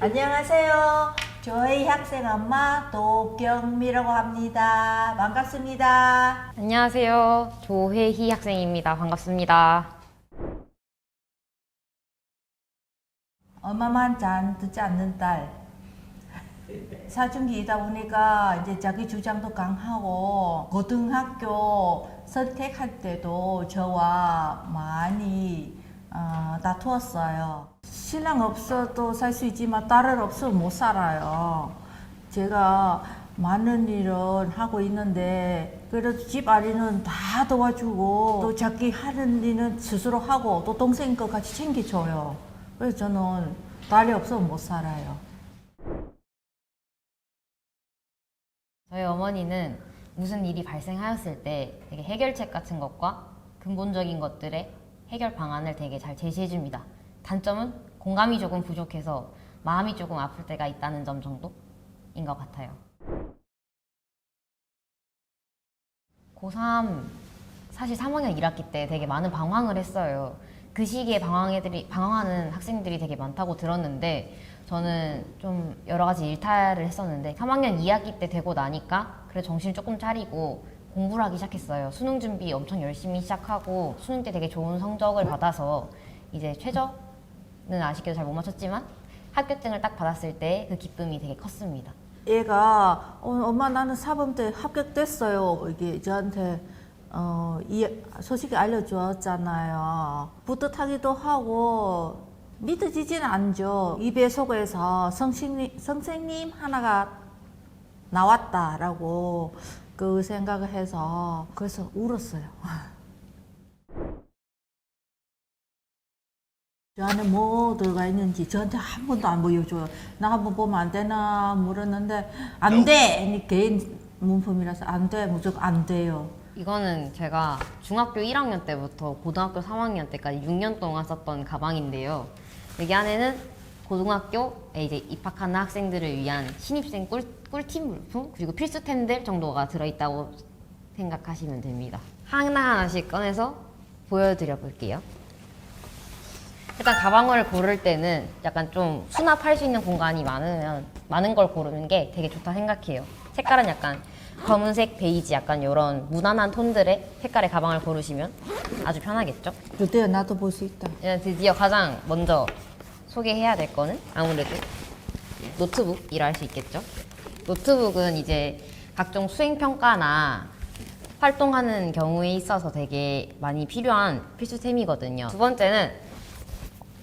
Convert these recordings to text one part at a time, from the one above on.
안녕하세요. 저희 학생 엄마 도경미라고 합니다. 반갑습니다. 안녕하세요. 조혜희 학생입니다. 반갑습니다. 엄마만 잘 듣지 않는 딸. 사춘기이다 보니까 이제 자기 주장도 강하고 고등학교 선택할 때도 저와 많이 다투었어요. 신랑 없어도 살 수 있지만 딸을 없으면 못 살아요. 제가 많은 일을 하고 있는데 그래도 집안일은 다 도와주고 또 자기 하는 일은 스스로 하고 또 동생 거 같이 챙겨줘요. 그래서 저는 딸이 없으면 못 살아요. 저희 어머니는 무슨 일이 발생하였을 때 되게 해결책 같은 것과 근본적인 것들의 해결 방안을 되게 잘 제시해 줍니다. 단점은 공감이 조금 부족해서 마음이 조금 아플 때가 있다는 점 정도인 것 같아요. 고3 사실 3학년 1학기 때 되게 많은 방황을 했어요. 그 시기에 방황하는 학생들이 되게 많다고 들었는데 저는 좀 여러 가지 일탈을 했었는데 3학년 2학기 때 되고 나니까 그래 정신 조금 차리고 공부를 하기 시작했어요. 수능 준비 엄청 열심히 시작하고 수능 때 되게 좋은 성적을 받아서 이제 최저는 아쉽게도 잘 못 맞췄지만 합격증을 딱 받았을 때 그 기쁨이 되게 컸습니다. 얘가 엄마 나는 사범대 합격됐어요. 이게 저한테 이 소식을 알려주었잖아요. 뿌듯하기도 하고 믿어지지는 않죠. 입에 속에서 선생님 하나가 나왔다라고 그 생각을 해서 그래서 울었어요. 저 안에 뭐 들어가 있는지 저한테 한 번도 안 보여줘요. 나 한번 보면 안 되나 물었는데 안 돼! 개인 문품이라서 안 돼. 무조건 안 돼요. 이거는 제가 중학교 1학년 때부터 고등학교 3학년 때까지 6년 동안 썼던 가방인데요. 여기 안에는 고등학교에 이제 입학하는 학생들을 위한 신입생 꿀팁 물품 그리고 필수템들 정도가 들어있다고 생각하시면 됩니다. 하나하나씩 꺼내서 보여드려 볼게요. 일단 가방을 고를 때는 약간 좀 수납할 수 있는 공간이 많은 걸 고르는 게 되게 좋다 생각해요. 색깔은 약간 검은색, 베이지 약간 이런 무난한 톤들의 색깔의 가방을 고르시면 아주 편하겠죠? 드디어 나도 볼 수 있다. 드디어 가장 먼저 소개해야 될 거는 아무래도 노트북이라 할 수 있겠죠? 노트북은 이제 각종 수행평가나 활동하는 경우에 있어서 되게 많이 필요한 필수템이거든요. 두 번째는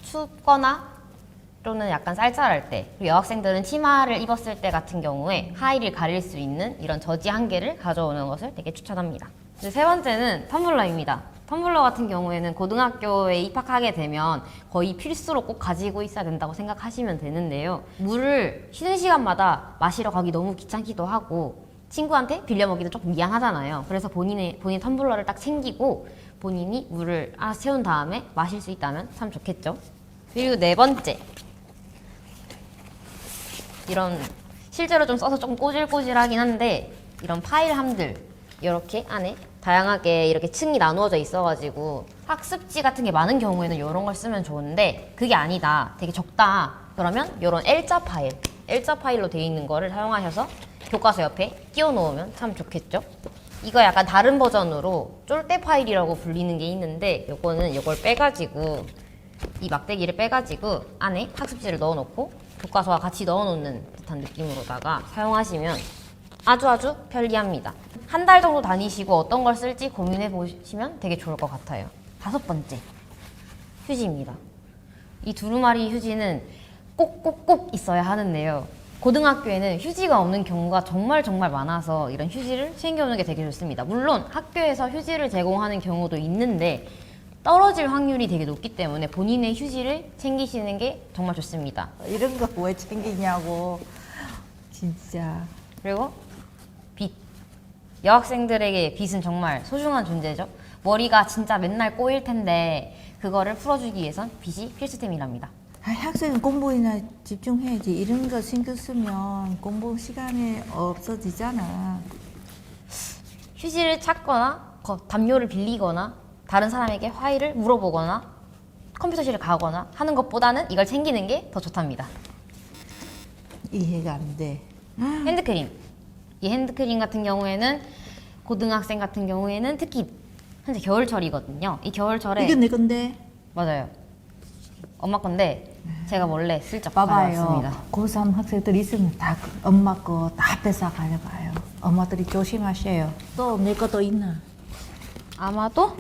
춥거나 또는 약간 쌀쌀할 때 그리고 여학생들은 치마를 입었을 때 같은 경우에 하의를 가릴 수 있는 이런 저지 한 개를 가져오는 것을 되게 추천합니다. 세 번째는 텀블러입니다. 텀블러 같은 경우에는 고등학교에 입학하게 되면 거의 필수로 꼭 가지고 있어야 된다고 생각하시면 되는데요. 물을 쉬는 시간마다 마시러 가기 너무 귀찮기도 하고 친구한테 빌려 먹기도 조금 미안하잖아요. 그래서 본인 텀블러를 딱 챙기고 본인이 물을 채운 다음에 마실 수 있다면 참 좋겠죠. 그리고 네 번째, 이런 실제로 좀 써서 조금 꼬질꼬질하긴 한데 이런 파일함들 이렇게 안에 다양하게 이렇게 층이 나누어져 있어가지고 학습지 같은 게 많은 경우에는 이런 걸 쓰면 좋은데 그게 아니다, 되게 적다 그러면 이런 L자 파일로 되어 있는 거를 사용하셔서 교과서 옆에 끼워 놓으면 참 좋겠죠. 이거 약간 다른 버전으로 쫄대 파일이라고 불리는 게 있는데 이거는 이걸 빼가지고 이 막대기를 빼가지고 안에 학습지를 넣어놓고 교과서와 같이 넣어놓는 듯한 느낌으로다가 사용하시면 아주 편리합니다. 한 달 정도 다니시고 어떤 걸 쓸지 고민해 보시면 되게 좋을 것 같아요. 다섯 번째, 휴지입니다. 이 두루마리 휴지는 꼭 있어야 하는데요. 고등학교에는 휴지가 없는 경우가 정말 많아서 이런 휴지를 챙겨오는 게 되게 좋습니다. 물론 학교에서 휴지를 제공하는 경우도 있는데 떨어질 확률이 되게 높기 때문에 본인의 휴지를 챙기시는 게 정말 좋습니다. 이런 거 왜 챙기냐고 진짜. 그리고 빗. 여학생들에게 빗은 정말 소중한 존재죠. 머리가 진짜 맨날 꼬일 텐데 그거를 풀어주기 위해선 빗이 필수템이랍니다. 학생은 공부에나 집중해야지. 이런 거 신경 쓰면 공부 시간이 없어지잖아. 휴지를 찾거나 담요를 빌리거나 다른 사람에게 화의를 물어보거나 컴퓨터실을 가거나 하는 것보다는 이걸 챙기는 게 더 좋답니다. 이해가 안 돼. 핸드크림. 이 핸드크림 같은 경우에는 고등학생 같은 경우에는 특히 현재 겨울철이거든요. 이 겨울철에 이게 내 건데. 맞아요. 엄마 건데 제가 몰래 슬쩍 봐봐요. 가져왔습니다. 고3 학생들 있으면 다 엄마 거 다 뺏어 가져가요. 엄마들이 조심하세요. 또 내 것도 있나? 아마도.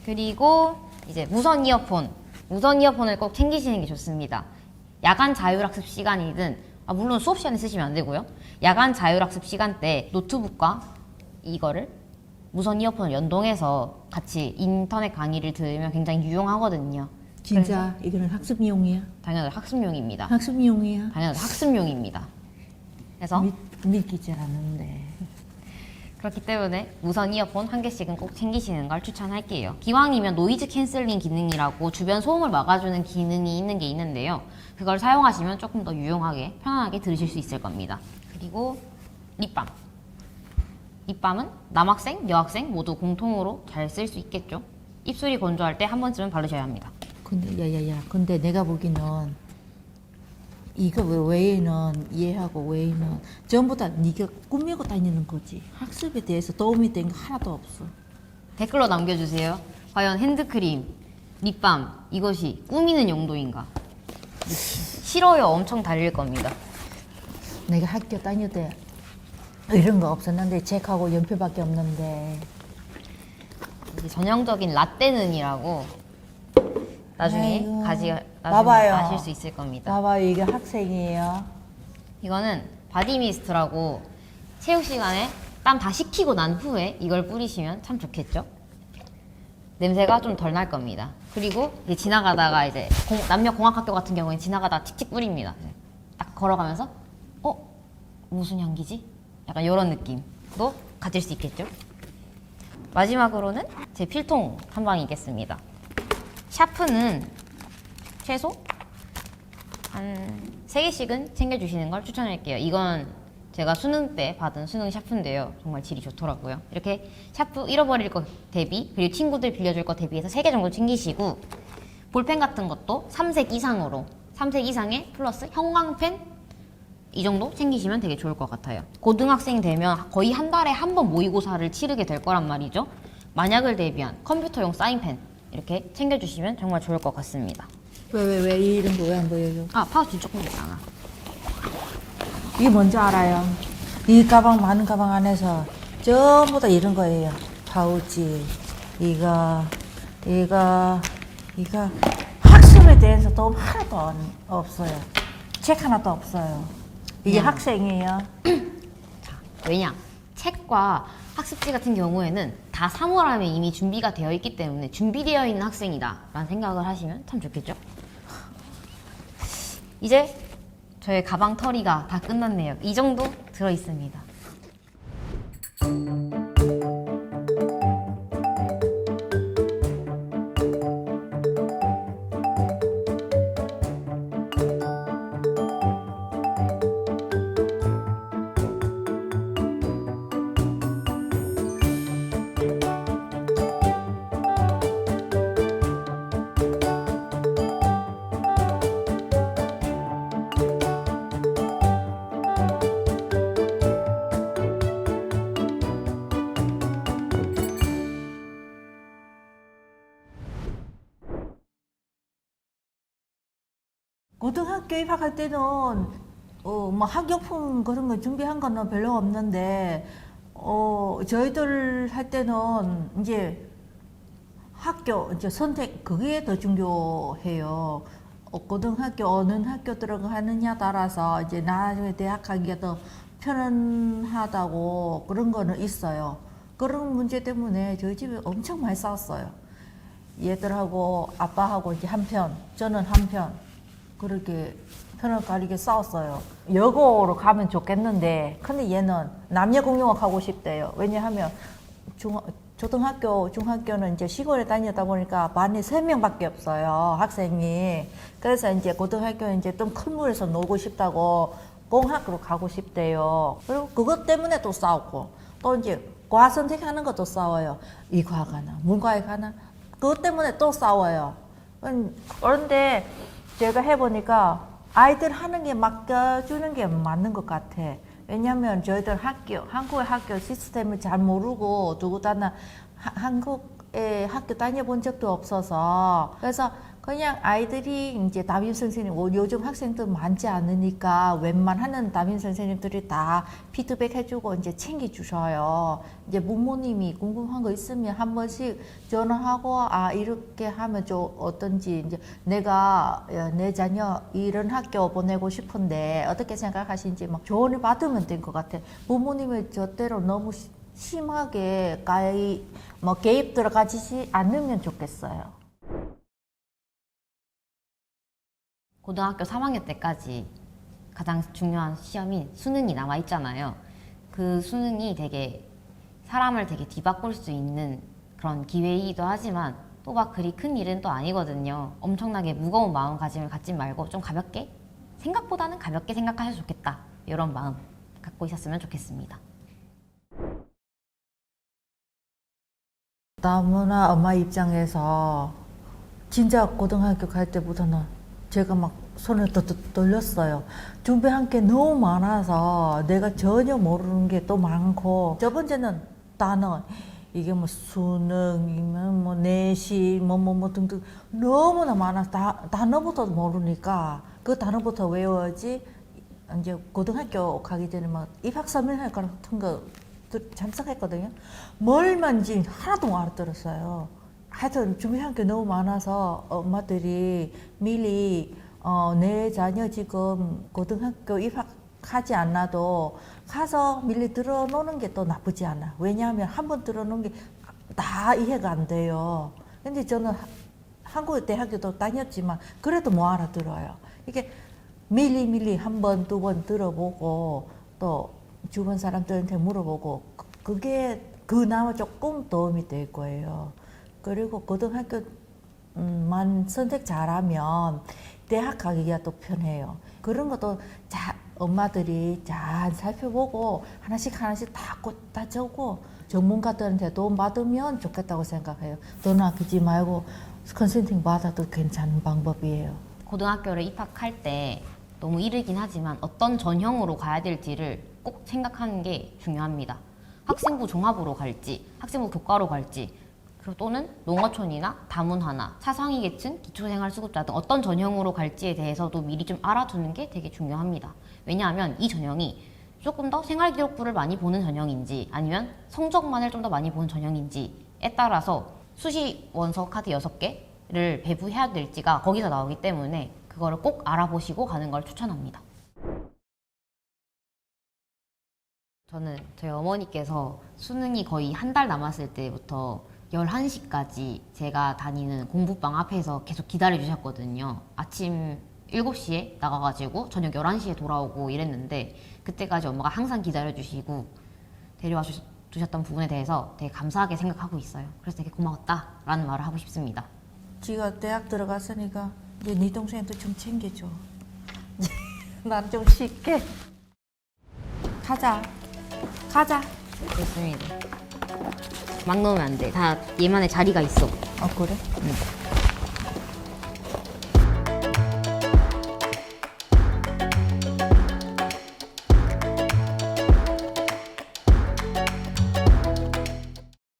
그리고 이제 무선 이어폰. 무선 이어폰을 꼭 챙기시는 게 좋습니다. 야간 자율학습 시간이든 물론 수업 시간에 쓰시면 안 되고요. 야간 자율학습 시간 때 노트북과 이거를 무선 이어폰을 연동해서 같이 인터넷 강의를 들으면 굉장히 유용하거든요. 진짜 이거는 학습용이야? 당연히 학습용입니다. 학습용이야? 당연히 학습용입니다. 그래서 믿기 잘 않는데. 그렇기 때문에 무선 이어폰 한 개씩은 꼭 챙기시는 걸 추천할게요. 기왕이면 노이즈 캔슬링 기능이라고 주변 소음을 막아주는 기능이 있는 게 있는데요. 그걸 사용하시면 조금 더 유용하게 편안하게 들으실 수 있을 겁니다. 그리고 립밤. 립밤은 남학생, 여학생 모두 공통으로 잘 쓸 수 있겠죠. 입술이 건조할 때 한 번쯤은 바르셔야 합니다. 근데 야야야, 근데 내가 보기는 이거 외에는 이해하고 외에는 전부 다 네가 꾸미고 다니는 거지. 학습에 대해서 도움이 된 거 하나도 없어. 댓글로 남겨주세요. 과연 핸드크림, 립밤 이것이 꾸미는 용도인가? 싫어요 엄청 달릴 겁니다. 내가 학교 다닐 때 이런 거 없었는데 책하고 연필밖에 없는데. 이제 전형적인 라떼는이라고 나중에 아이고, 나중에 봐봐요. 아실 수 있을 겁니다. 봐봐요, 이게 학생이에요. 이거는 바디 미스트라고 체육 시간에 땀 다 식히고 난 후에 이걸 뿌리시면 참 좋겠죠? 냄새가 좀 덜 날 겁니다. 그리고 이제 지나가다가 이제 남녀 공학학교 같은 경우에 지나가다가 틱틱 뿌립니다. 딱 걸어가면서 무슨 향기지? 약간 이런 느낌도 가질 수 있겠죠? 마지막으로는 제 필통 한 방이 있겠습니다. 샤프는 최소 한 3개씩은 챙겨주시는 걸 추천할게요. 이건 제가 수능 때 받은 수능 샤프인데요. 정말 질이 좋더라고요. 이렇게 샤프 잃어버릴 것 대비, 그리고 친구들 빌려줄 것 대비해서 3개 정도 챙기시고, 볼펜 같은 것도 3색 이상으로, 3색 이상에 플러스 형광펜 이 정도 챙기시면 되게 좋을 것 같아요. 고등학생 되면 거의 한 달에 한 번 모의고사를 치르게 될 거란 말이죠. 만약을 대비한 컴퓨터용 사인펜 이렇게 챙겨주시면 정말 좋을 것 같습니다. 왜 이런 거 왜 안 보여줘? 파우치 조금 있잖아. 이게 뭔지 알아요? 이 가방, 많은 가방 안에서 전부 다 이런 거예요. 파우치, 이거 학습에 대해서 도움 하나도 없어요. 책 하나도 없어요. 이게 학생이에요. 왜냐? 책과 학습지 같은 경우에는 다 3월함에 이미 준비가 되어 있기 때문에 준비되어 있는 학생이다 라는 생각을 하시면 참 좋겠죠? 이제 저의 가방 털이가 다 끝났네요. 이 정도 들어있습니다. 고등학교 입학할 때는 뭐 학용품 그런 거 준비한 거는 별로 없는데 저희들 할 때는 이제 학교 이제 선택 그게 더 중요해요. 고등학교 어느 학교 들어가느냐 따라서 이제 나중에 대학 가기가 더 편하다고 그런 거는 있어요. 그런 문제 때문에 저희 집에 엄청 많이 싸웠어요. 얘들하고 아빠하고 이제 한편, 저는 한편 그렇게 편을 가리게 싸웠어요. 여고로 가면 좋겠는데 근데 얘는 남녀 공용학 하고 싶대요. 왜냐하면 초등학교, 중학교는 이제 시골에 다니다 보니까 반에 3명밖에 없어요, 학생이. 그래서 이제 고등학교는 이제 좀 큰 물에서 놀고 싶다고 공학으로 가고 싶대요. 그리고 그것 때문에 또 싸우고, 또 이제 과 선택하는 것도 싸워요. 이과학 하나, 문과에 가나, 그것 때문에 또 싸워요. 그런데 제가 해보니까 아이들 하는 게 맡겨주는 게 맞는 것 같아. 왜냐면 저희들 한국의 학교 시스템을 잘 모르고 누구나 한국에 학교 다녀본 적도 없어서 그래서 그냥 아이들이 이제 담임 선생님 요즘 학생들 많지 않으니까 웬만하는 담임 선생님들이 다 피드백 해주고 이제 챙겨주셔요. 이제 부모님이 궁금한 거 있으면 한 번씩 전화하고 이렇게 하면 좀 어떤지 이제 내가 내 자녀 이런 학교 보내고 싶은데 어떻게 생각하시는지 막 조언을 받으면 된 것 같아. 부모님의 저대로 너무 심하게 개입 들어가지 않으면 좋겠어요. 고등학교 3학년 때까지 가장 중요한 시험인 수능이 남아 있잖아요. 그 수능이 되게 사람을 되게 뒤바꿀 수 있는 그런 기회이기도 하지만 또 막 그리 큰 일은 또 아니거든요. 엄청나게 무거운 마음가짐을 갖지 말고 좀 가볍게, 생각보다는 가볍게 생각하셔도 좋겠다. 이런 마음 갖고 있었으면 좋겠습니다. 너무나 엄마 입장에서 진짜 고등학교 갈 때보다는 제가 막 손을 떨렸어요. 준비한 게 너무 많아서 내가 전혀 모르는 게 또 많고 첫 번째는 단어 이게 뭐 수능이면 뭐 내시 뭐 등등 너무나 많아서 단어부터 모르니까 그 단어부터 외워야지. 이제 고등학교 가기 전에 막 입학서명회 같은 거 참석했거든요. 뭘 만지 하나도 못 알아들었어요. 하여튼 준비한 게 너무 많아서 엄마들이 미리 내 자녀 지금 고등학교 입학하지 않아도 가서 미리 들어놓는 게 또 나쁘지 않아. 왜냐하면 한 번 들어놓은 게 다 이해가 안 돼요. 근데 저는 한국 대학교도 다녔지만 그래도 못 알아들어요. 이게 미리 한 번, 두 번 들어보고 또 주변 사람들한테 물어보고 그게 그나마 조금 도움이 될 거예요. 그리고 고등학교만 선택 잘하면 대학 가기가 또 편해요. 그런 것도 엄마들이 잘 살펴보고 하나씩 다 적고 전문가들한테 도움 받으면 좋겠다고 생각해요. 돈 아끼지 말고 컨설팅 받아도 괜찮은 방법이에요. 고등학교를 입학할 때 너무 이르긴 하지만 어떤 전형으로 가야 될지를 꼭 생각하는 게 중요합니다. 학생부 종합으로 갈지, 학생부 교과로 갈지, 그리고 또는 농어촌이나 다문화나 사상위 계층, 기초생활수급자 등 어떤 전형으로 갈지에 대해서도 미리 좀 알아두는 게 되게 중요합니다. 왜냐하면 이 전형이 조금 더 생활기록부를 많이 보는 전형인지 아니면 성적만을 좀 더 많이 보는 전형인지에 따라서 수시 원서 카드 6개를 배부해야 될지가 거기서 나오기 때문에 그거를 꼭 알아보시고 가는 걸 추천합니다. 저는 저희 어머니께서 수능이 거의 한 달 남았을 때부터 11시까지 제가 다니는 공부방 앞에서 계속 기다려 주셨거든요. 아침 7시에 나가가지고 저녁 11시에 돌아오고 이랬는데 그때까지 엄마가 항상 기다려 주시고 데려와 주셨던 부분에 대해서 되게 감사하게 생각하고 있어요. 그래서 되게 고마웠다라는 말을 하고 싶습니다. 지가 대학 들어갔으니까 이제 네 동생도 좀 챙겨줘. 난 좀 쉽게. 가자. 됐습니다. 막 넣으면 안 돼. 다 얘만의 자리가 있어. 그래? 응.